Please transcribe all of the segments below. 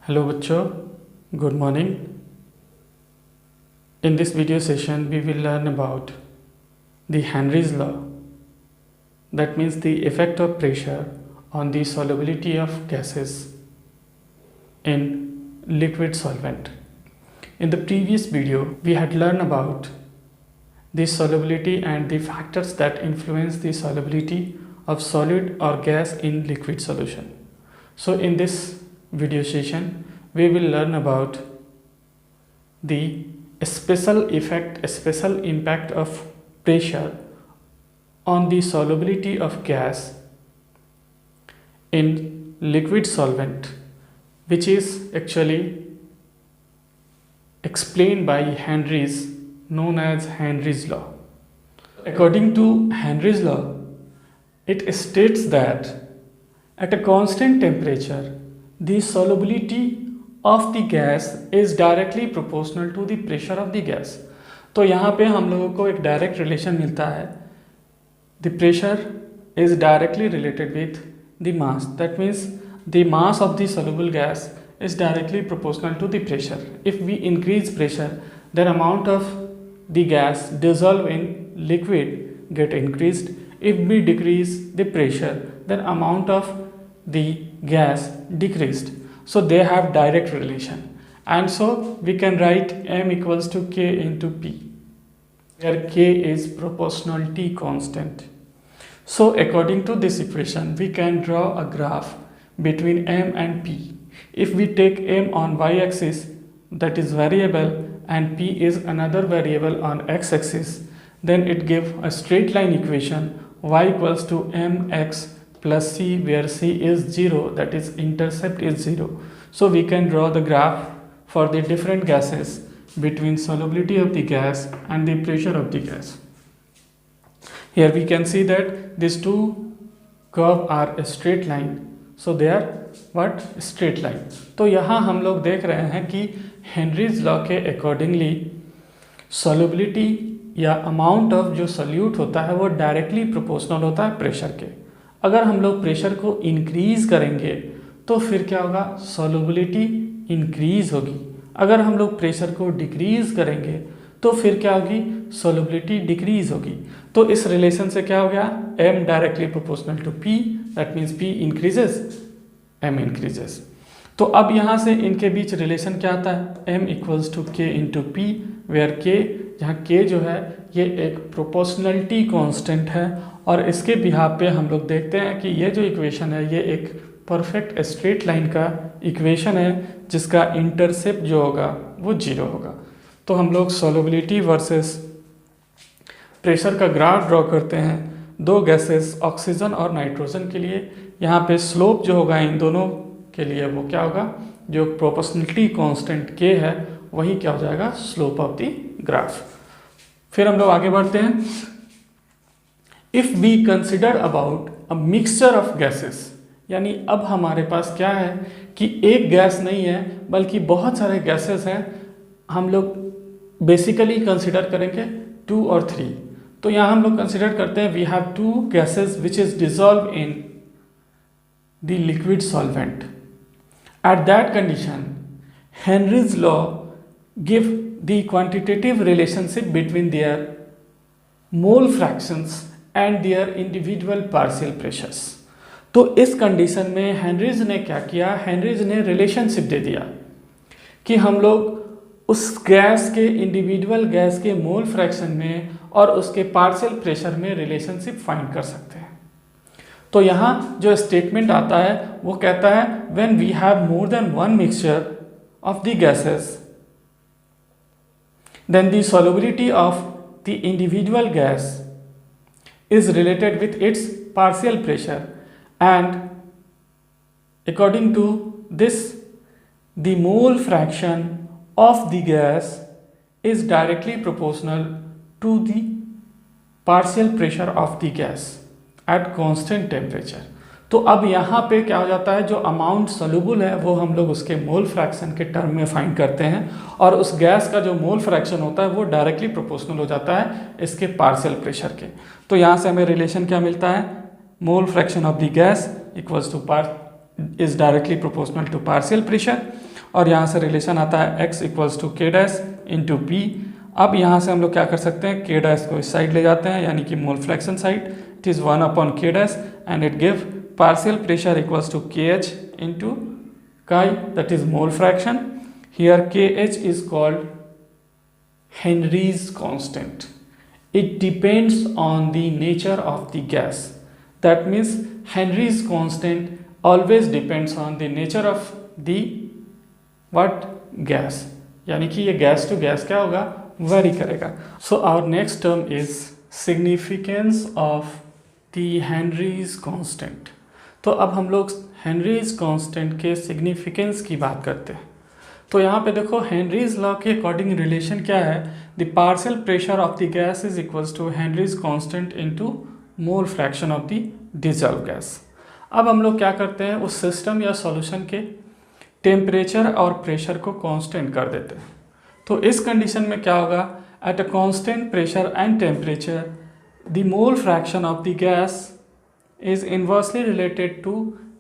Hello बच्चों, good morning. In this video session we will learn about the Henry's law, that means the effect of pressure on the solubility of gases in liquid solvent. In the previous video we had learned about the solubility and the factors that influence the solubility of solid or gas in liquid solution. So in this video session we will learn about the special impact of pressure on the solubility of gas in liquid solvent, which is actually explained by known as Henry's law. According to Henry's law, it states that at a constant temperature, the solubility of the gas is directly proportional to the pressure of the gas. तो यहाँ पे हम लोगों को एक direct relation मिलता है. The pressure is directly related with the mass. That means the mass of the soluble gas is directly proportional to the pressure. If we increase pressure, then amount of the gas dissolved in liquid get increased. If we decrease the pressure, then amount of the gas decreased. So they have direct relation, and so we can write m equals to k into p, where k is proportionality constant. So according to this equation we can draw a graph between m and p. If we take m on y-axis, that is variable, and p is another variable on x-axis, then it gives a straight line equation y equals to mx plus c, where c is 0, that is intercept is 0. So we can draw the graph for the different gases between solubility of the gas and the pressure of the gas. Here we can see that these two curves are a straight line. So they are what? Straight line. तो यहाँ हम लोग देख रहे हैं कि Henrys law के accordingly solubility या अमाउंट ऑफ जो सॉल्यूट होता है वो डायरेक्टली प्रोपोर्शनल होता है प्रेशर के. अगर हम लोग प्रेशर को इंक्रीज करेंगे तो फिर क्या होगा? सॉल्युबिलिटी इंक्रीज होगी. अगर हम लोग प्रेशर को डिक्रीज करेंगे तो फिर क्या होगी? सॉल्युबिलिटी डिक्रीज होगी. तो इस रिलेशन से क्या हो गया? m directly proportional to p, that means p increases, m increases. तो अब यहाँ से इनके बीच रिलेशन क्या आता है? m equals to k into P, where k, जहाँ k जो है ये एक प्रोपोर्शनलिटी कांस्टेंट है. और इसके बिहाफ पे हम लोग देखते हैं कि ये जो इक्वेशन है ये एक परफेक्ट स्ट्रेट लाइन का इक्वेशन है जिसका इंटरसेप्ट जो होगा वो 0 होगा. तो हम लोग सॉल्युबिलिटी वर्सेस प्रेशर का ग्राफ ड्रॉ करते हैं दो गैसेस ऑक्सीजन और नाइट्रोजन के लिए. यहाँ पे स्लोप जो होगा इन दोनों के लिए वो क्या होगा? जो प्रोपोर्शनलिटी कांस्टेंट k है वही क्या हो जाएगा? Slope of the graph. फिर हम लोग आगे बढ़ते हैं. If we consider about a mixture of gases, यानी अब हमारे पास क्या है कि एक गैस नहीं है बल्कि बहुत सारे गैसेस हैं. हम लोग बेसिकली कंसिडर करेंगे 2 और 3. तो यहाँ हम लोग कंसिडर करते हैं we have 2 gases which is dissolve in the liquid solvent. At that condition Henry's law give the quantitative relationship between their mole fractions and their individual partial pressures. तो इस कंडीशन में हेनरीज ने क्या किया? Henrys ने relationship दे दिया कि हम लोग उस गैस के इंडिविजुअल गैस के मोल फ्रैक्शन में और उसके पार्शियल प्रेशर में रिलेशनशिप फाइंड कर सकते हैं. तो यहाँ जो स्टेटमेंट आता है वो कहता है when we have more than one mixture of the gases then the solubility of the individual gas is related with its partial pressure, and according to this the mole fraction of the gas is directly proportional to the partial pressure of the gas at constant temperature. तो अब यहाँ पे क्या हो जाता है? जो amount soluble है वो हम लोग उसके मोल फ्रैक्शन के टर्म में फाइंड करते हैं, और उस गैस का जो मोल फ्रैक्शन होता है वो डायरेक्टली प्रोपोर्शनल हो जाता है इसके पार्शियल प्रेशर के. तो यहाँ से हमें रिलेशन क्या मिलता है? Mole fraction of the gas equals to is directly proportional to partial pressure. और यहाँ से रिलेशन आता है x equals to K dash into P. अब यहाँ से हम लोग क्या कर सकते हैं, के डैश को इस साइड ले जाते हैं यानी कि mole fraction side, it is 1 upon K dash and it give partial pressure equals to K H into chi, that is mole fraction. Here K H is called Henry's constant. It depends on the nature of the gas. That means Henry's constant always depends on the nature of the what gas. यानी कि ये gas to gas क्या होगा, vary करेगा। So our next term is significance of the Henry's constant. तो अब हम लोग हेनरीज कांस्टेंट के सिग्निफिकेंस की बात करते हैं। तो यहाँ पे देखो हेनरीज लॉ के अकॉर्डिंग रिलेशन क्या है, the partial pressure of the gas is equals to Henry's constant into mole fraction of the dissolve gas. अब हम लोग क्या करते हैं, उस सिस्टम या सॉल्यूशन के टेम्परेचर और प्रेशर को कांस्टेंट कर देते हैं। तो इस कंडीशन में क्या होगा, at a constant pressure and temperature the mole fraction of the gas is inversely related to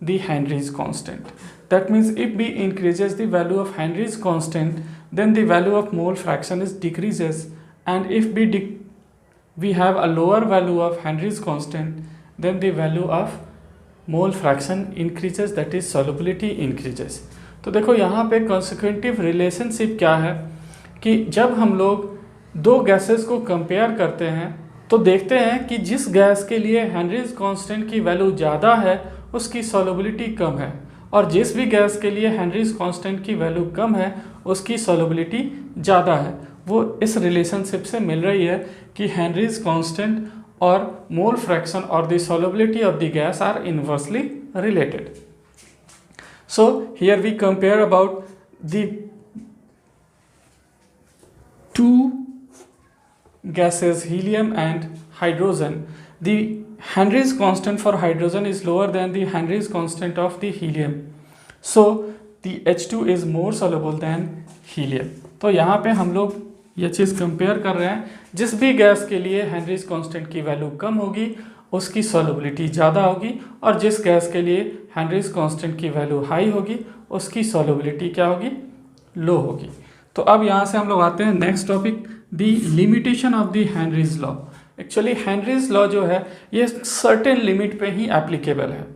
the Henry's constant. That means if B increases the value of Henry's constant, then the value of mole fraction is decreases, and if we have a lower value of Henry's constant, then the value of mole fraction increases, that is solubility increases. तो देखो यहाँ पे consecutive relationship क्या है कि जब हम लोग दो गैसेस को कंपेयर करते हैं तो देखते हैं कि जिस गैस के लिए हेनरीज कांस्टेंट की वैल्यू ज़्यादा है उसकी सॉल्युबिलिटी कम है, और जिस भी गैस के लिए हेनरीज कांस्टेंट की वैल्यू कम है उसकी सॉल्युबिलिटी ज़्यादा है। वो इस रिलेशनशिप से मिल रही है कि हेनरीज कांस्टेंट और मोल फ्रैक्शन और the solubility of the gas are inversely related. So here we compare about the two gases helium and hydrogen. The Henry's constant for hydrogen is lower than the Henry's constant of the helium, so the H2 is more soluble than helium. तो यहाँ पे हम लोग ये चीज़ compare कर रहे हैं, जिस भी गैस के लिए हेनरीज कांस्टेंट की वैल्यू कम होगी उसकी सॉल्युबिलिटी ज़्यादा होगी, और जिस गैस के लिए हेनरीज कांस्टेंट की वैल्यू हाई होगी उसकी सॉल्युबिलिटी क्या होगी, लो होगी। तो अब यहाँ से हम लोग आते हैं next topic, the limitation of the Henrys law. Actually Henry's law जो है ये सर्टेन लिमिट पे ही एप्लीकेबल है,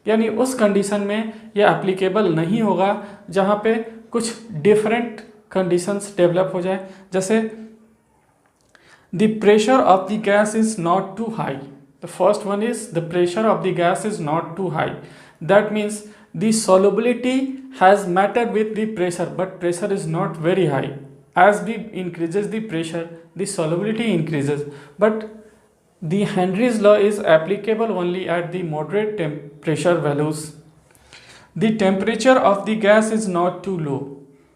यानी उस कंडीशन में ये एप्लीकेबल नहीं होगा जहाँ पे कुछ डिफरेंट कंडीशंस डेवलप हो जाए। जैसे the pressure of the gas is not too high, the first one is the pressure of the gas is not too high, that means the solubility has mattered with the pressure, but pressure is not very high. As B increases the pressure, the solubility increases, but the Henry's law is applicable only at the moderate pressure values. The temperature of the gas is not too low,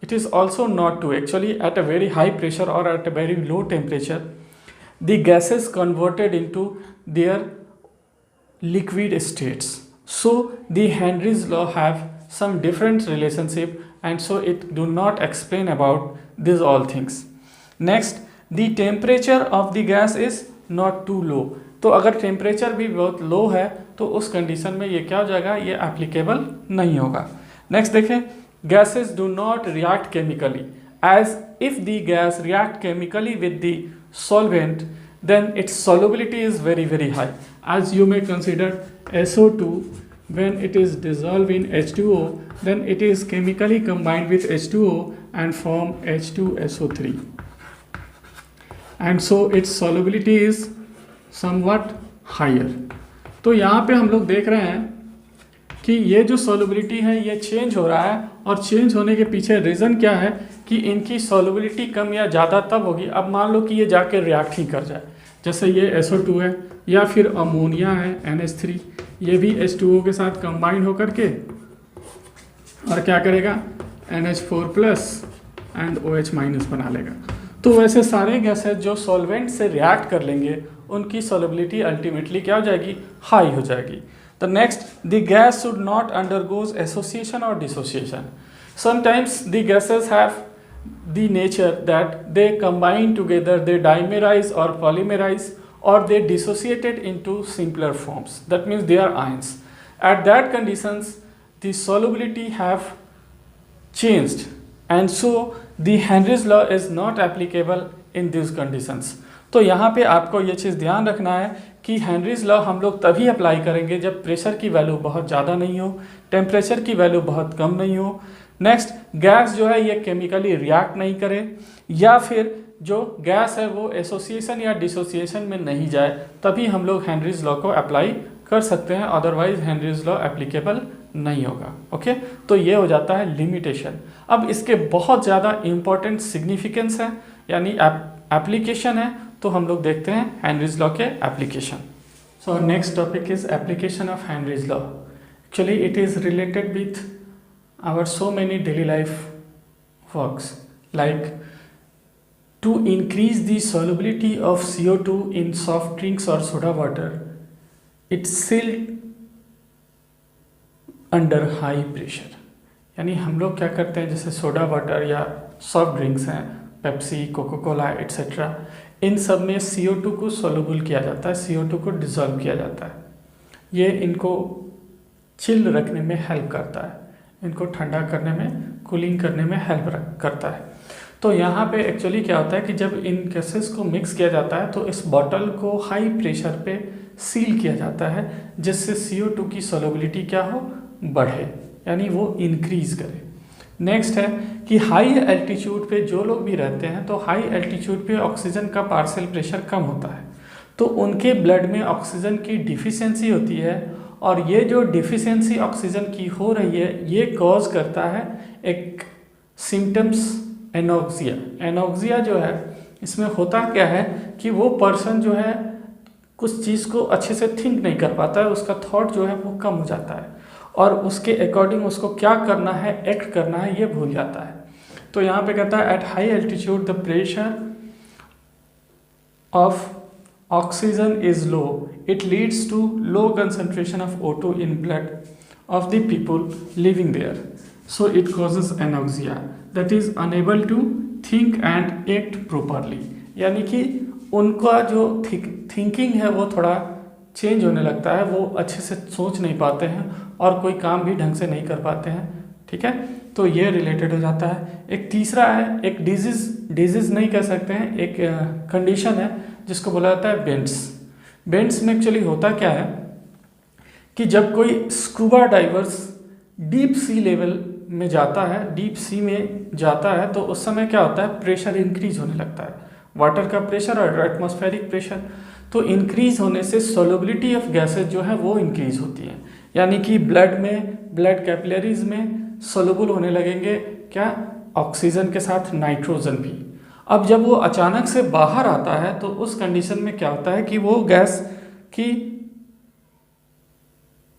it is also not too, actually at a very high pressure or at a very low temperature the gases converted into their liquid states. So the Henry's law have some different relationship, and so it do not explain about these all things. Next, the temperature of the gas is not too low. तो अगर temperature भी बहुत लो है तो उस condition में ये क्या हो जाएगा, ये एप्लीकेबल नहीं होगा। नेक्स्ट देखें, gases do not react chemically, as if the gas react chemically with the solvent then its solubility is very very high. As you may consider SO2 when it is dissolved in H2O, then it is chemically combined with H2O and form H2SO3, and so its solubility is somewhat higher. तो यहाँ पे हम लोग देख रहे हैं कि ये जो सॉल्युबिलिटी है ये चेंज हो रहा है, और चेंज होने के पीछे रीज़न क्या है कि इनकी सॉल्युबिलिटी कम या ज़्यादा तब होगी, अब मान लो कि ये जाके रिएक्ट ही कर जाए, जैसे ये SO2 है या फिर अमोनिया है NH3, ये भी H2O के साथ कंबाइन होकर के और क्या करेगा, NH4 plus and OH minus बना लेगा। तो वैसे सारे गैसेज जो सॉल्वेंट से रिएक्ट कर लेंगे उनकी सॉल्युबिलिटी अल्टीमेटली क्या हो जाएगी, हाई हो जाएगी। The next, the gas should not undergoes association or dissociation. Sometimes the gases have the nature that they combine together, they dimerize or polymerize, or they dissociated into simpler forms. That means they are ions. At that conditions, the solubility have changed. And so the Henry's law is not applicable in this conditions. तो यहाँ पे आपको ये चीज़ ध्यान रखना है कि Henry's law हम लोग तभी अप्लाई करेंगे जब प्रेशर की वैल्यू बहुत ज़्यादा नहीं हो, टेम्परेचर की वैल्यू बहुत कम नहीं हो, नेक्स्ट गैस जो है ये केमिकली रिएक्ट नहीं करे, या फिर जो गैस है वो एसोसिएशन या डिसोसिएशन में नहीं जाए, तभी हम लोग हेनरीज लॉ को अप्लाई कर सकते हैं, अदरवाइज हेनरीज लॉ एप्लीकेबल नहीं होगा। ओके, तो ये हो जाता है लिमिटेशन। अब इसके बहुत ज़्यादा इंपॉर्टेंट सिग्निफिकेंस है यानी एप्लीकेशन है, तो हम लोग देखते हैं हेनरीज लॉ के application. So next topic is application of Henry's law. Actually it is related with our so many daily life works, like to increase the solubility of CO2 in soft drinks or soda water, it's sealed under high pressure। यानी हम लोग क्या करते हैं, जैसे soda water या soft drinks हैं, Pepsi, Coca Cola etcetera, इन सब में CO2 को सोलुबल किया जाता है, CO2 को डिज़ोल्व किया जाता है। ये इनको चिल रखने में हेल्प करता है, इनको ठंडा करने में, कूलिंग करने में हेल्प करता है। तो यहाँ पे एक्चुअली क्या होता है कि जब इन गैसेस को मिक्स किया जाता है तो इस बॉटल को हाई प्रेशर पे सील किया जाता है, जिससे CO2 की सोलबिलिटी क्या हो, बढ़े, यानी वो इंक्रीज करे। नेक्स्ट है कि हाई एल्टीट्यूड पे जो लोग भी रहते हैं, तो हाई एल्टीट्यूड पे ऑक्सीजन का पार्शियल प्रेशर कम होता है, तो उनके ब्लड में ऑक्सीजन की डिफिशियंसी होती है, और ये जो डिफिशियंसी ऑक्सीजन की हो रही है ये कॉज करता है एक सिम्टम्स एनोक्सिया। एनोक्सिया जो है, इसमें होता क्या है कि वो पर्सन जो है कुछ चीज़ को अच्छे से थिंक नहीं कर पाता है, उसका थॉट जो है वो कम हो जाता है, और उसके अकॉर्डिंग उसको क्या करना है, एक्ट करना है, ये भूल जाता है। तो यहाँ पे कहता है at high altitude the pressure of oxygen is low, it leads to low concentration of O2 in blood of the people living there, so it causes anoxia that is unable to think and act properly. यानी कि उनका जो thinking है वो थोड़ा change होने लगता है, वो अच्छे से सोच नहीं पाते हैं और कोई काम भी ढंग से नहीं कर पाते हैं। ठीक है, तो ये रिलेटेड हो जाता है। एक तीसरा है, एक डिजीज़ नहीं कह सकते हैं, एक कंडीशन है जिसको बोला जाता है बेंड्स। बेंड्स में एक्चुअली होता क्या है कि जब कोई scuba divers deep sea level में जाता है, डीप सी में जाता है, तो उस समय क्या होता है, प्रेशर इंक्रीज होने लगता है, वाटर का प्रेशर और एटमॉस्फेरिक प्रेशर। तो इंक्रीज होने से सोलबिलिटी ऑफ गैसेज जो है वो इंक्रीज होती है, यानी कि ब्लड में, ब्लड कैपिलरीज में सोलबल होने लगेंगे क्या, ऑक्सीजन के साथ नाइट्रोजन भी। अब जब वो अचानक से बाहर आता है तो उस कंडीशन में क्या होता है कि वो गैस की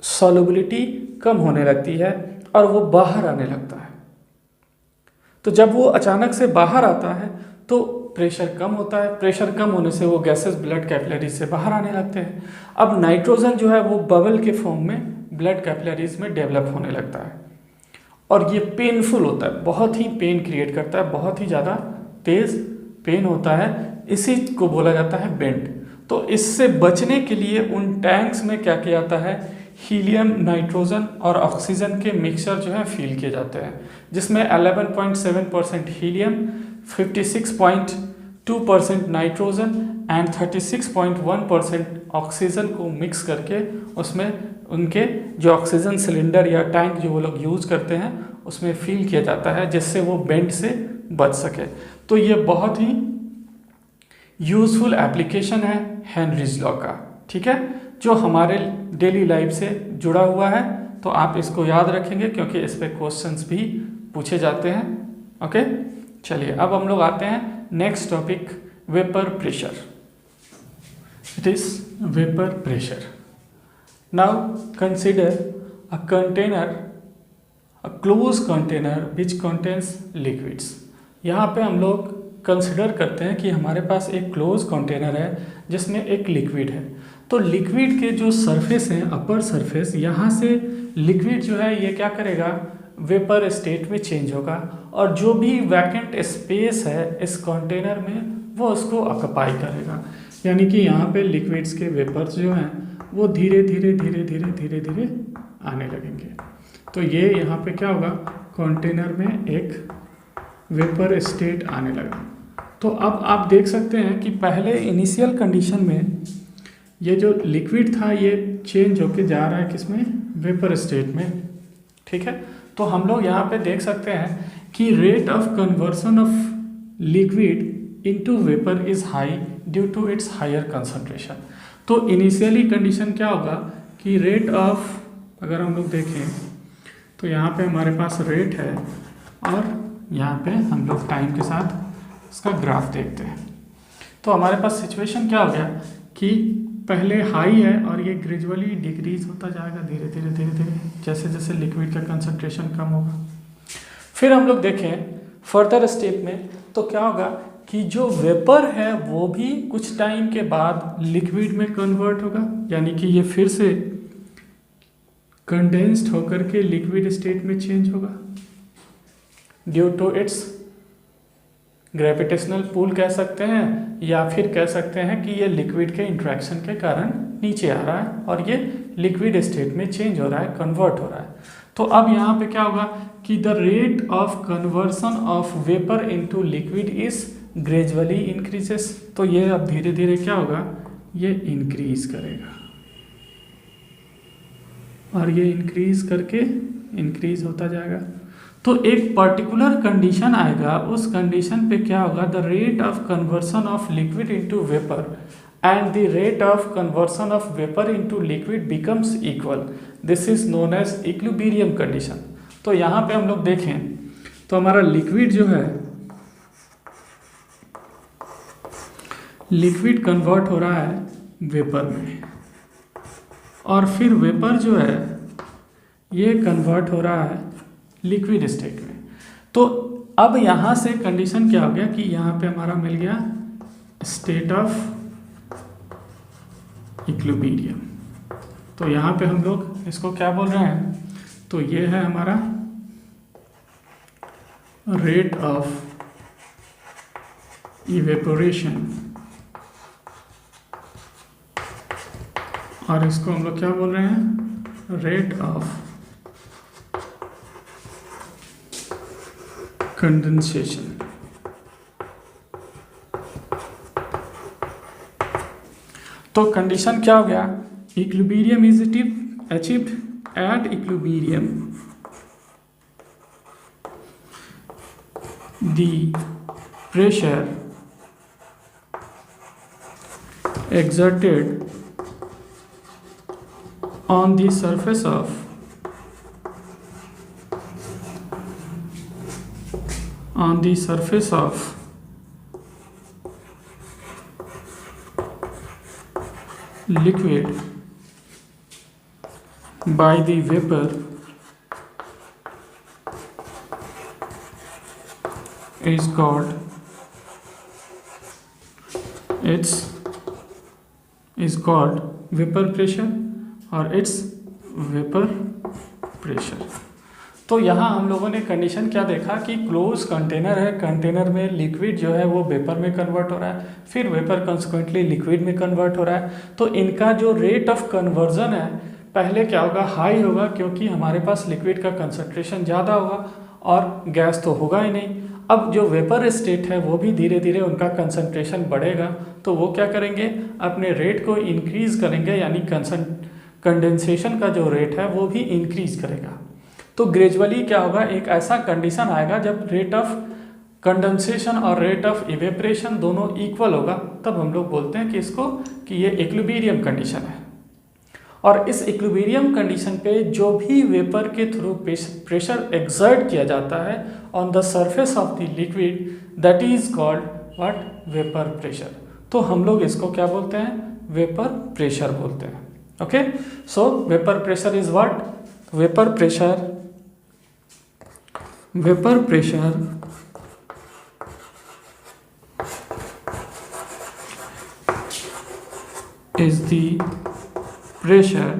सोलबिलिटी कम होने लगती है और वो बाहर आने लगता है। तो जब वो अचानक से बाहर आता है तो प्रेशर कम होता है, प्रेशर कम होने से वो गैसेस ब्लड कैपिलरीज से बाहर आने लगते हैं। अब नाइट्रोजन जो है वो बबल के फॉर्म में ब्लड कैपिलरीज में डेवलप होने लगता है, और ये पेनफुल होता है, बहुत ही पेन क्रिएट करता है, बहुत ही ज़्यादा तेज़ पेन होता है, इसी को बोला जाता है बेंड। तो इससे बचने के लिए उन टैंक्स में क्या किया जाता है, हीलियम, नाइट्रोजन और ऑक्सीजन के मिक्सचर जो है फिल किए जाते हैं, जिसमें 11.7% हीलियम, 56.2% नाइट्रोजन एंड 36.1% ऑक्सीजन को मिक्स करके उसमें उनके जो ऑक्सीजन सिलेंडर या टैंक जो वो लोग यूज़ करते हैं उसमें फिल किया जाता है, जिससे वो बेंड से बच सके। तो ये बहुत ही यूज़फुल एप्लीकेशन है हेनरीज लॉ का। ठीक है, जो हमारे डेली लाइफ से जुड़ा हुआ है, तो आप इसको याद रखेंगे क्योंकि इस पे क्वेश्चंस भी पूछे जाते हैं। ओके, चलिए अब हम लोग आते हैं next topic, vapour pressure. It is vapour pressure. Now consider a container, a close container which contains liquids. यहाँ पे हम लोग कंसिडर करते हैं कि हमारे पास एक क्लोज कंटेनर है जिसमें एक लिक्विड है। तो लिक्विड के जो सरफेस हैं, अपर सरफेस, यहाँ से लिक्विड जो है ये क्या करेगा, वेपर स्टेट में चेंज होगा, और जो भी वैकेंट स्पेस है इस कंटेनर में वो उसको ऑक्युपाई करेगा। यानी कि यहाँ पे लिक्विड्स के वेपर्स जो हैं वो धीरे धीरे धीरे धीरे धीरे धीरे आने लगेंगे। तो ये यहाँ पे क्या होगा, कंटेनर में एक वेपर स्टेट आने लगा। तो अब आप देख सकते हैं कि पहले इनिशियल कंडीशन में ये जो लिक्विड था ये चेंज होके जा रहा है किसमें, वेपर स्टेट में, ठीक है। तो हम लोग यहाँ पे देख सकते हैं कि rate of conversion of liquid into vapour is high due to its higher concentration. तो इनिशियली कंडीशन क्या होगा कि रेट ऑफ, अगर हम लोग देखें तो यहाँ पे हमारे पास रेट है और यहाँ पे हम लोग टाइम के साथ इसका ग्राफ देखते हैं। तो हमारे पास सिचुएशन क्या हो गया कि पहले हाई है और ये ग्रेजुअली डिक्रीज होता जाएगा धीरे धीरे धीरे धीरे जैसे जैसे लिक्विड का कंसंट्रेशन कम होगा। फिर हम लोग देखें फर्दर स्टेप में तो क्या होगा कि जो वेपर है वो भी कुछ टाइम के बाद लिक्विड में कन्वर्ट होगा, यानी कि ये फिर से कंडेंस्ड होकर के लिक्विड स्टेट में चेंज होगा due to its gravitational pull कह सकते हैं, या फिर कह सकते हैं कि ये लिक्विड के इंट्रैक्शन के कारण नीचे आ रहा है और ये लिक्विड स्टेट में चेंज हो रहा है, कन्वर्ट हो रहा है। तो अब यहाँ पे क्या होगा कि the rate of conversion of vapour into liquid is gradually increases. तो ये अब धीरे धीरे क्या होगा, ये इंक्रीज करेगा और ये इंक्रीज करके इंक्रीज होता जाएगा। तो एक पर्टिकुलर कंडीशन आएगा, उस कंडीशन पे क्या होगा, the rate of conversion of liquid into vapour and the rate of conversion of vapour into liquid becomes equal. This is known as equilibrium condition. तो यहाँ पे हम लोग देखें तो हमारा लिक्विड जो है, लिक्विड कन्वर्ट हो रहा है वेपर में और फिर वेपर जो है ये कन्वर्ट हो रहा है लिक्विड स्टेट में। तो अब यहाँ से कंडीशन क्या हो गया कि यहाँ पे हमारा मिल गया स्टेट ऑफ इक्विलिब्रियम। तो यहाँ पे हम लोग इसको क्या बोल रहे हैं, तो ये है हमारा रेट ऑफ इवेपोरेशन और इसको हम लोग क्या बोल रहे हैं, रेट ऑफ कंडेंसेशन। तो कंडीशन क्या हो गया, equilibrium is achieved at equilibrium the pressure exerted on the surface of liquid by the vapor is called vapor pressure और इट्स वेपर प्रेशर। तो यहाँ हम लोगों ने कंडीशन क्या देखा कि क्लोज कंटेनर है, कंटेनर में लिक्विड जो है वो वेपर में कन्वर्ट हो रहा है, फिर वेपर कंसिक्वेंटली लिक्विड में कन्वर्ट हो रहा है। तो इनका जो रेट ऑफ कन्वर्जन है पहले क्या होगा, हाई होगा, क्योंकि हमारे पास लिक्विड का कंसंट्रेशन ज़्यादा होगा और गैस तो होगा ही नहीं। अब जो वेपर स्टेट है वो भी धीरे धीरे उनका कंसंट्रेशन बढ़ेगा, तो वो क्या करेंगे, अपने रेट को इंक्रीज करेंगे, यानी कंडेंसेशन का जो रेट है वो भी इंक्रीज करेगा। तो ग्रेजुअली क्या होगा, एक ऐसा कंडीशन आएगा जब रेट ऑफ कंडेंसेशन और रेट ऑफ इवेपरेशन दोनों इक्वल होगा, तब हम लोग बोलते हैं कि इसको कि ये इक्विलिब्रियम कंडीशन है। और इस इक्विलिब्रियम कंडीशन पे जो भी वेपर के थ्रू प्रेशर एक्सर्ट किया जाता है on the surface of the liquid, that is called what, vapour pressure. तो हम लोग इसको क्या बोलते हैं, वेपर प्रेशर बोलते हैं। Okay, so vapour pressure is what, vapour pressure is the pressure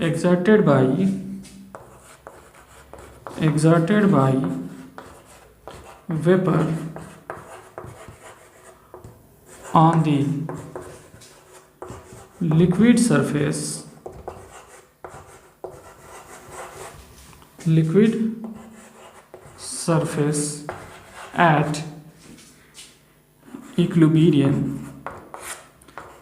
exerted by vapor on the liquid surface liquid surface at equilibrium.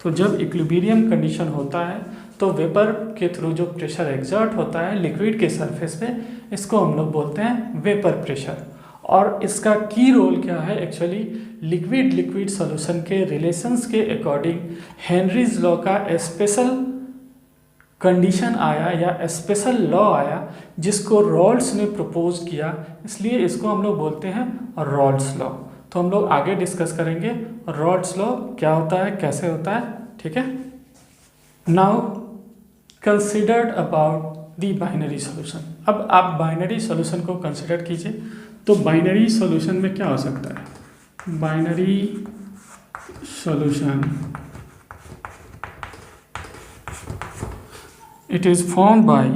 तो जब इक्विलिब्रियम कंडीशन होता है तो वेपर के थ्रू जो प्रेशर एग्जर्ट होता है लिक्विड के सरफेस पे, इसको हम लोग बोलते हैं वेपर प्रेशर। और इसका की रोल क्या है, एक्चुअली लिक्विड लिक्विड सॉल्यूशन के रिलेशंस के अकॉर्डिंग हेनरीज लॉ का स्पेशल कंडीशन आया या स्पेशल लॉ आया जिसको रॉल्स ने प्रपोज किया, इसलिए इसको हम लोग बोलते हैं रॉल्स लॉ। तो हम लोग आगे डिस्कस करेंगे रॉल्स लॉ क्या होता है, कैसे होता है, ठीक है। Now considered about the binary solution. अब आप बाइनरी सॉल्यूशन को कंसिडर कीजिए। तो बाइनरी सॉल्यूशन में क्या हो सकता है, binary solution it is formed by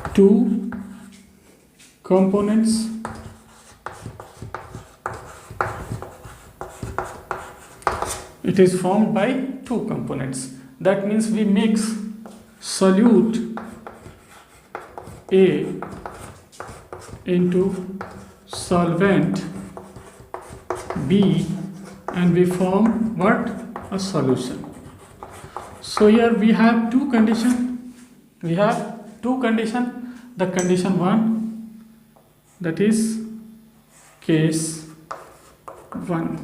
two components that means we mix solute A into solvent B and we form what, a solution. So here we have two condition, the condition 1, that is case 1।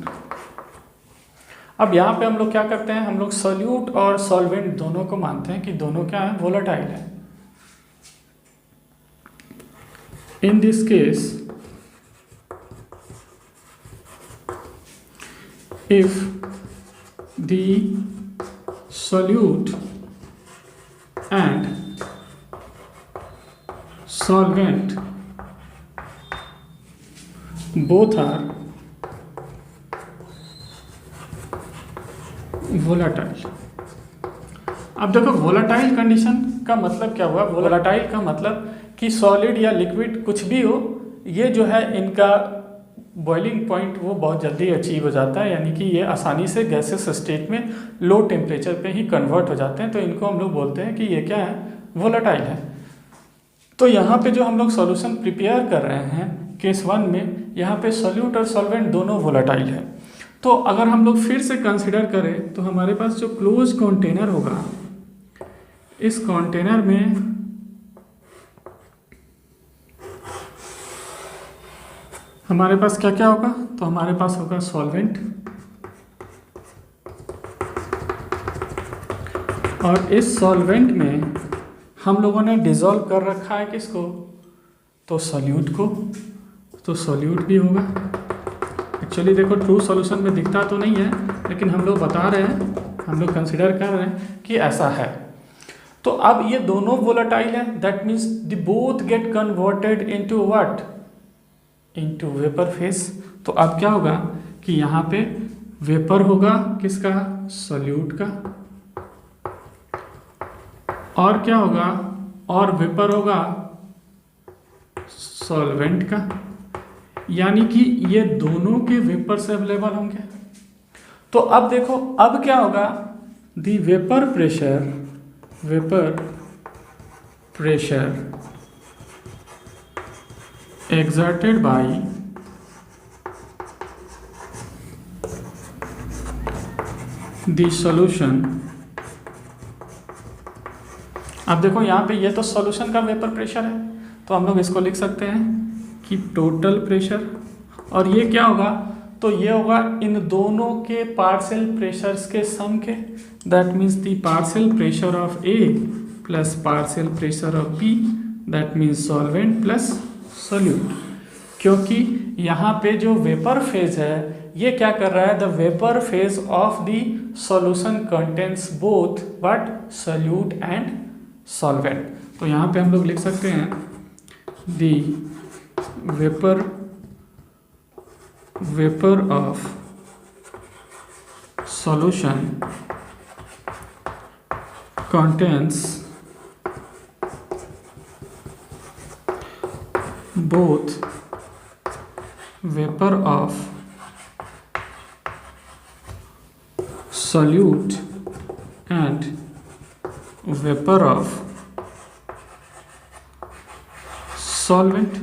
अब यहाँ पे हम लोग क्या करते हैं, हम लोग सोल्यूट और सॉल्वेंट दोनों को मानते हैं कि दोनों क्या है, वोलेटाइल है। In this case if the solute and solvent both are volatile। अब देखो वोलाटाइल कंडीशन का मतलब क्या हुआ, वोलाटाइल का मतलब कि सॉलिड या लिक्विड कुछ भी हो, ये जो है इनका बॉइलिंग पॉइंट वो बहुत जल्दी अचीव हो जाता है, यानी कि ये आसानी से गैसेस स्टेट में लो टेम्परेचर पे ही कन्वर्ट हो जाते हैं। तो इनको हम लोग बोलते हैं कि ये क्या है, वोलेटाइल है। तो यहाँ पे जो हम लोग सॉल्यूशन प्रिपेयर कर रहे हैं केस 1 में, यहाँ पे सॉल्यूट और सॉल्वेंट दोनों वोलेटाइल है। तो अगर हम लोग फिर से कंसिडर करें तो हमारे पास जो क्लोज कंटेनर होगा, इस कंटेनर में हमारे पास क्या क्या होगा, तो हमारे पास होगा सॉल्वेंट, और इस सॉल्वेंट में हम लोगों ने डिज़ोल्व कर रखा है किसको, तो सॉल्यूट को। तो सॉल्यूट भी होगा। एक्चुअली देखो ट्रू सॉल्यूशन में दिखता तो नहीं है, लेकिन हम लोग बता रहे हैं, हम लोग कंसिडर कर रहे हैं कि ऐसा है। तो अब ये दोनों वोलेटाइल है, that means the both get converted into what, into vapour phase. तो अब क्या होगा कि यहाँ पे वेपर होगा किसका, सॉल्यूट का, और क्या होगा, और वेपर होगा सॉल्वेंट का, यानी कि ये दोनों के वेपर्स अवेलेबल होंगे। तो अब देखो अब क्या होगा, दी vapour pressure exerted by the solution। अब देखो यहाँ पे ये तो सॉल्यूशन का वेपर प्रेशर है, तो हम लोग इसको लिख सकते हैं कि टोटल प्रेशर, और ये क्या होगा, तो ये होगा इन दोनों के पार्शियल प्रेशर्स के सम के, that means the partial pressure of A plus partial pressure of B, that means solvent plus solute. क्योंकि यहाँ पे जो वेपर फेज है ये क्या कर रहा है, the vapour phase of the solution contains both but solute and solvent. तो यहाँ पे हम लोग लिख सकते हैं the vapour of solution contains both vapor of solute and vapor of solvent।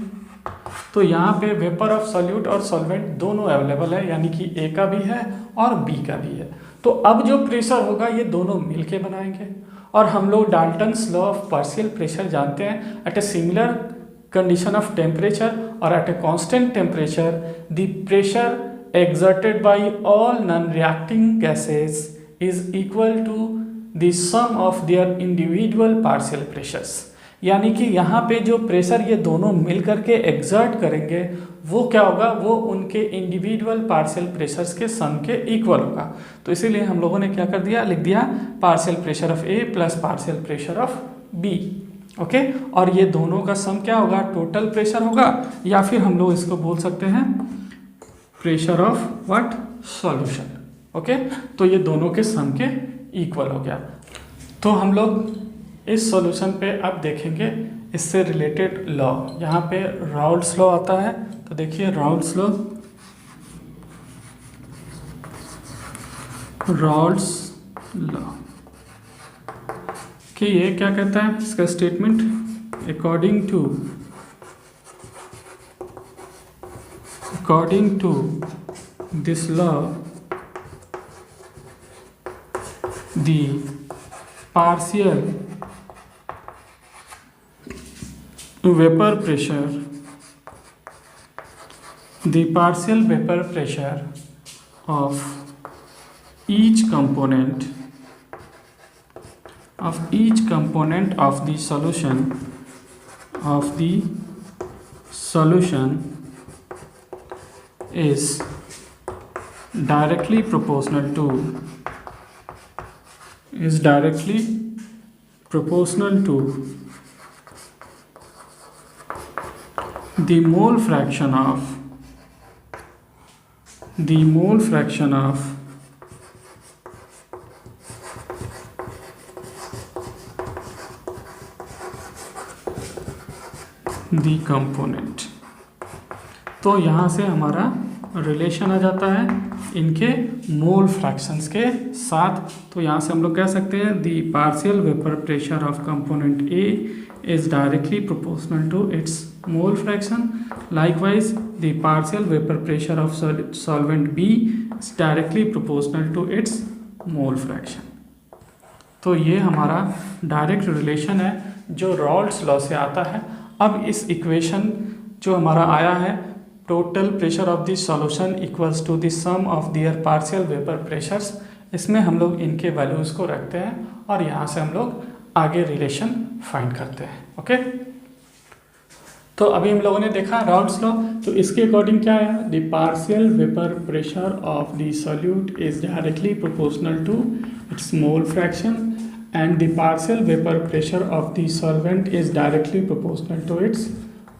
तो यहाँ पे वेपर ऑफ सॉल्यूट और सॉल्वेंट दोनों अवेलेबल है, यानी कि ए का भी है और बी का भी है। तो अब जो प्रेशर होगा ये दोनों मिलके बनाएंगे। और हम लोग Dalton's law of partial pressure जानते हैं, at a similar condition of temperature और at a constant temperature the pressure exerted by all non-reacting gases is equal to the sum of their individual partial pressures। यानी कि यहाँ पे जो pressure ये दोनों मिल करके एग्जर्ट करेंगे वो क्या होगा, वो उनके इंडिविजुअल पार्शियल प्रेशर्स के सम के इक्वल होगा। तो इसीलिए हम लोगों ने क्या कर दिया, लिख दिया partial pressure of A plus partial pressure of B. Okay, और ये दोनों का सम क्या होगा, टोटल प्रेशर होगा, या फिर हम लोग इसको बोल सकते हैं pressure of what, solution. Okay, तो ये दोनों के सम के इक्वल हो गया। तो हम लोग इस सॉल्यूशन पे अब देखेंगे इससे रिलेटेड लॉ। यहाँ पे राउल्ट्स लॉ आता है, तो देखिए राउल्ट्स लॉ, राउल्ट्स लॉ कि ये क्या कहता है, इसका statement, according to this law the partial vapor pressure of each component of the solution is directly proportional to the mole fraction of the component। तो यहाँ से हमारा रिलेशन आ जाता है इनके मोल फ्रैक्शंस के साथ। तो यहाँ से हम लोग कह सकते हैं the partial vapour pressure of component A is directly proportional to its mole fraction. Likewise the partial vapour pressure of solvent B is directly proportional to its mole fraction. तो ये हमारा डायरेक्ट रिलेशन है जो Raoult's law से आता है। अब इस इक्वेशन जो हमारा आया है, total pressure of the solution equals to the sum of their partial vapour pressures, इसमें हम लोग इनके वैल्यूज़ को रखते हैं और यहाँ से हम लोग आगे रिलेशन फाइंड करते हैं। ओके, तो अभी हम लोगों ने देखा राउल्ट्स लॉ। तो इसके अकॉर्डिंग क्या है, the partial vapour pressure of the solute is directly proportional to its mole fraction and the partial vapour pressure of the solvent is directly proportional to its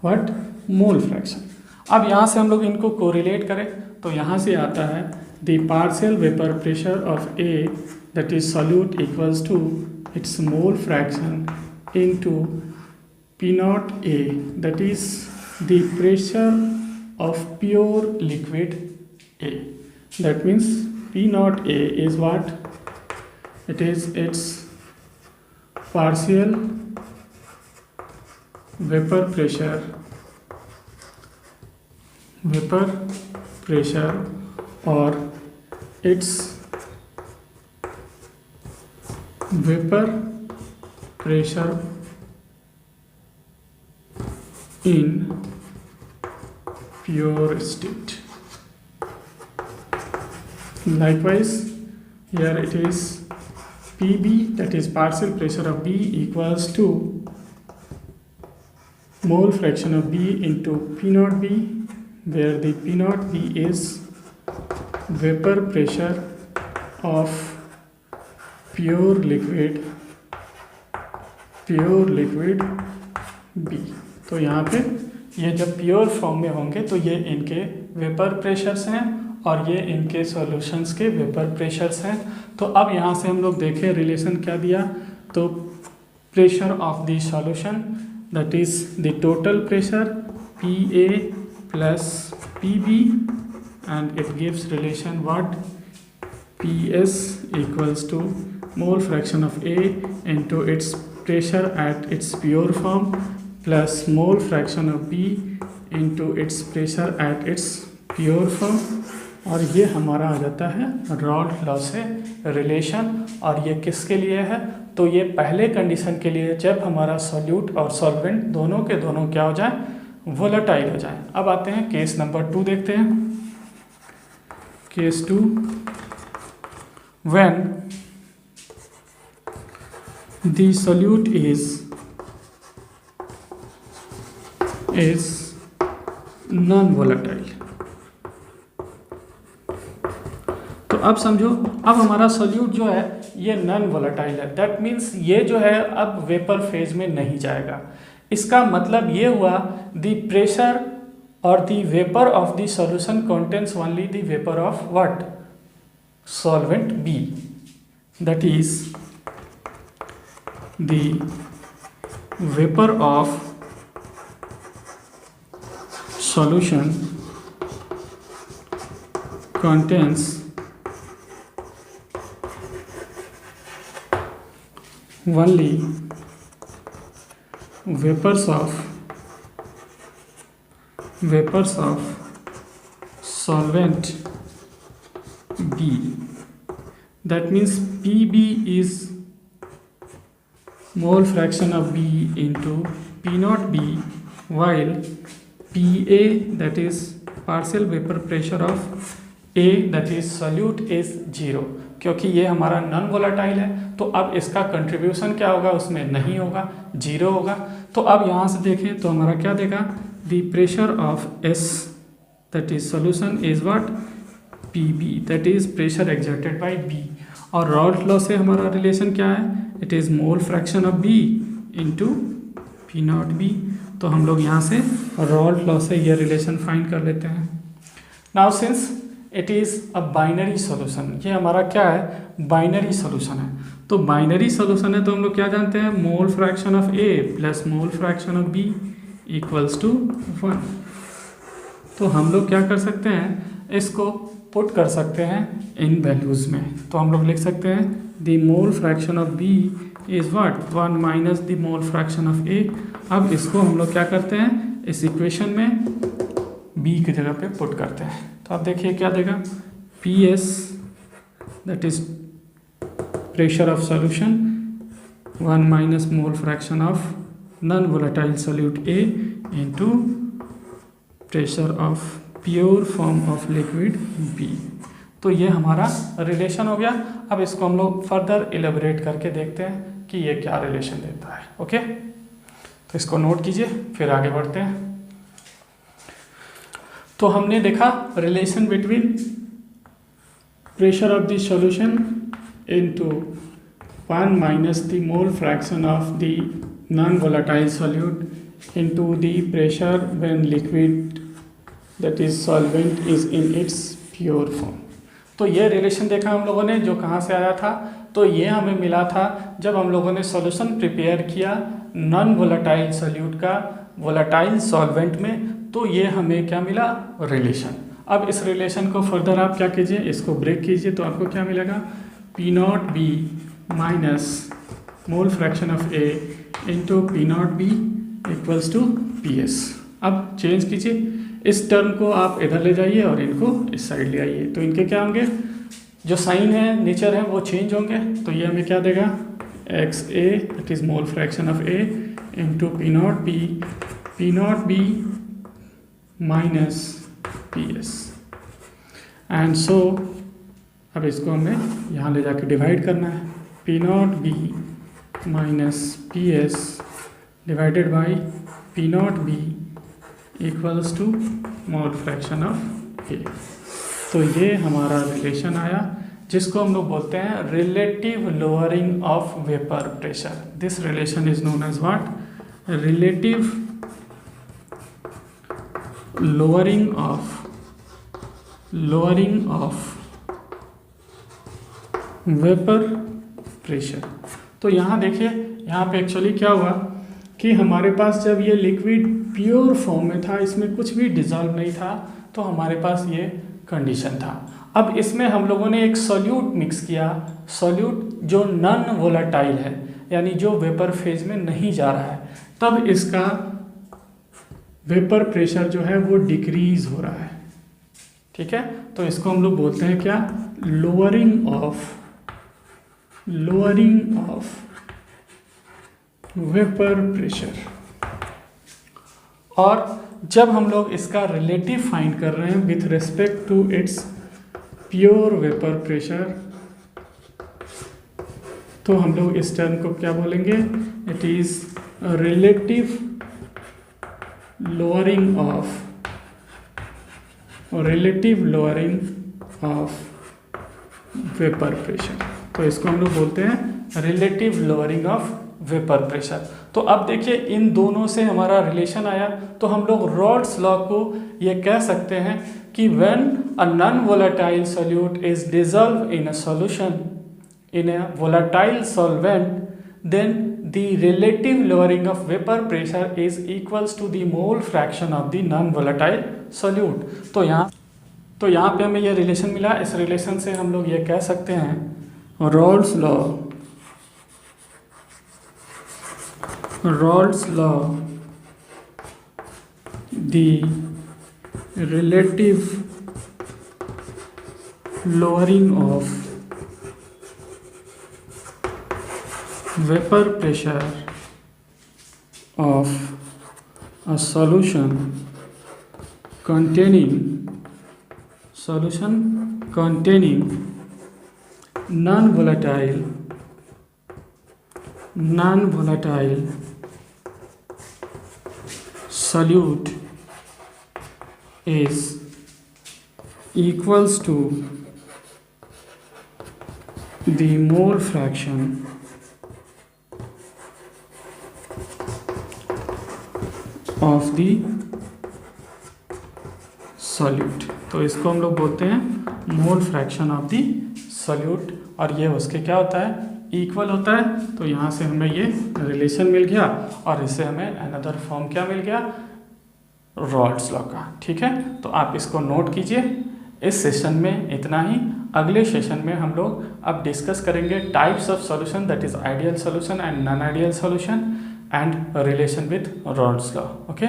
what, mole fraction. अब यहाँ से हम लोग इनको correlate करें तो यहाँ से आता है the partial vapour pressure of A that is solute equals to its mole fraction into P naught A that is the pressure of pure liquid A. That means P naught A is what, it is its partial vapour pressure और its vapour pressure in pure state. Likewise here it is PB, that is partial pressure of B equals to mole fraction of B into P naught B, where the P naught B is vapor pressure of pure liquid B। तो यहाँ पे ये जब pure form में होंगे तो ये इनके वेपर प्रेशर्स हैं और ये इनके सॉल्यूशंस के वेपर प्रेशर्स हैं। तो अब यहाँ से हम लोग देखें रिलेशन क्या दिया, तो pressure of the solution that is the total pressure PA plus PB and it gives relation what, PS equals to mole fraction of A into its pressure at its pure form plus mole fraction of B into its pressure at its pure form, और ये हमारा आ जाता है Raoult law से relation. और ये किसके लिए है? तो ये पहले कंडीशन के लिए जब हमारा सॉल्यूट और सॉल्वेंट दोनों के दोनों क्या हो जाए, वोलेटाइल हो जाए। अब आते हैं केस नंबर 2 देखते हैं। Case 2, when the solute is non volatile. तो अब समझो, अब हमारा सॉल्यूट जो है ये नॉन वोलेटाइल है। दैट मीन्स ये जो है अब वेपर फेज में नहीं जाएगा। इसका मतलब ये हुआ द प्रेशर और the vapour of the solution contains only the vapour of what? Solvent B. That is the vapour of solution contains only vapors of solvent B. That means PB is mole fraction of B into P naught B, while PA, that is partial vapor pressure of A, that is solute, is 0। क्योंकि ये हमारा non volatile है तो अब इसका contribution क्या होगा, उसमें नहीं होगा, 0 होगा। तो अब यहाँ से देखें तो हमारा क्या देगा, the pressure of S, that is solution, is what? PB, that is pressure exerted by B। और रॉल्ट लॉ से हमारा रिलेशन क्या है? It is mole fraction of B into P not B। तो हम लोग यहाँ से रॉल्ट लॉ से ये रिलेशन फाइंड कर लेते हैं। Now since it is a binary solution, ये हमारा क्या है? बाइनरी सॉल्यूशन है। तो बाइनरी सॉल्यूशन है तो हम लोग क्या जानते हैं? Mole fraction of A plus mole fraction of B equals to 1। तो हम लोग क्या कर सकते हैं, इसको पुट कर सकते हैं इन वैल्यूज़ में। तो हम लोग लिख सकते हैं the mole fraction of B is what? 1 minus the mole fraction of A। अब इसको हम लोग क्या करते हैं, इस इक्वेशन में B की जगह पे पुट करते हैं। तो आप देखिए क्या देगा, PS, that is pressure of solution, 1 minus mole fraction of non volatile solute A into pressure of pure form of liquid B। तो ये हमारा रिलेशन हो गया। अब इसको हम लोग फर्दर इलेबोरेट करके देखते हैं कि ये क्या रिलेशन देता है। ओके, तो इसको नोट कीजिए, फिर आगे बढ़ते हैं। तो हमने देखा relation between pressure of the solution into 1 minus the mole fraction of the non volatile solute into the pressure when liquid, that is solvent, is in its pure form. तो ये रिलेशन देखा हम लोगों ने, जो कहाँ से आया था, तो ये हमें मिला था जब हम लोगों ने सॉल्यूशन प्रिपेयर किया नॉन वोलेटाइल सॉल्यूट का वोलेटाइल सॉल्वेंट में। तो ये हमें क्या मिला, रिलेशन। अब इस रिलेशन को फर्दर आप क्या कीजिए, इसको ब्रेक कीजिए, तो आपको क्या मिलेगा, P not B minus mole fraction of A into P not B equals to PS। अब चेंज कीजिए, इस टर्म को आप इधर ले जाइए और इनको इस साइड ले आइए। तो इनके क्या होंगे, जो साइन है, नेचर है, वो चेंज होंगे। तो ये हमें क्या देगा, XA, that is mole fraction of A into P not B minus PS। And so अब इसको हमें यहाँ ले जाके डिवाइड करना है, P not B minus PS divided by P not B equals to mole fraction of A। तो ये हमारा रिलेशन आया, जिसको हम लोग बोलते हैं relative lowering of vapour pressure. This relation is known as what, relative lowering of vapour pressure. तो यहाँ देखिए, यहाँ पे एक्चुअली क्या हुआ कि हमारे पास जब ये लिक्विड प्योर फॉर्म में था, इसमें कुछ भी डिजॉल्व नहीं था, तो हमारे पास ये कंडीशन था। अब इसमें हम लोगों ने एक सॉल्यूट मिक्स किया, सॉल्यूट जो नॉन वोलेटाइल है, यानी जो वेपर फेज में नहीं जा रहा है, तब इसका वेपर प्रेशर जो है वो डिक्रीज हो रहा है। ठीक है, तो इसको हम लोग बोलते हैं क्या, लोअरिंग ऑफ वेपर प्रेशर। और जब हम लोग इसका रिलेटिव फाइंड कर रहे हैं with respect to its pure vapour pressure, तो हम लोग इस टर्म को क्या बोलेंगे, it is relative lowering of vapour pressure. तो इसको हम लोग बोलते हैं relative lowering of vapour pressure. तो अब देखिए इन दोनों से हमारा रिलेशन आया, तो हम लोग रॉड्स लॉ को ये कह सकते हैं कि when a non volatile solute is dissolve in a solution in a volatile solvent, then the relative lowering of vapor pressure is equals to the mole fraction of the non-volatile solute। तो यहाँ पे हमें ये relation मिला। इस relation से हम लोग ये कह सकते हैं Rawls law the relative lowering of vapor pressure of a solution containing non-volatile solute is equals to the mole fraction of the solute। तो इसको हम लोग बोलते हैं mole fraction of the solute, और ये उसके क्या होता है, इक्वल होता है। तो यहाँ से हमें ये रिलेशन मिल गया, और इससे हमें अनदर फॉर्म क्या मिल गया, रॉल्स लॉ का। ठीक है, तो आप इसको नोट कीजिए। इस सेशन में इतना ही। अगले सेशन में हम लोग अब डिस्कस करेंगे types of solution, that is ideal solution and non ideal solution, and relation with Rod's law. Okay.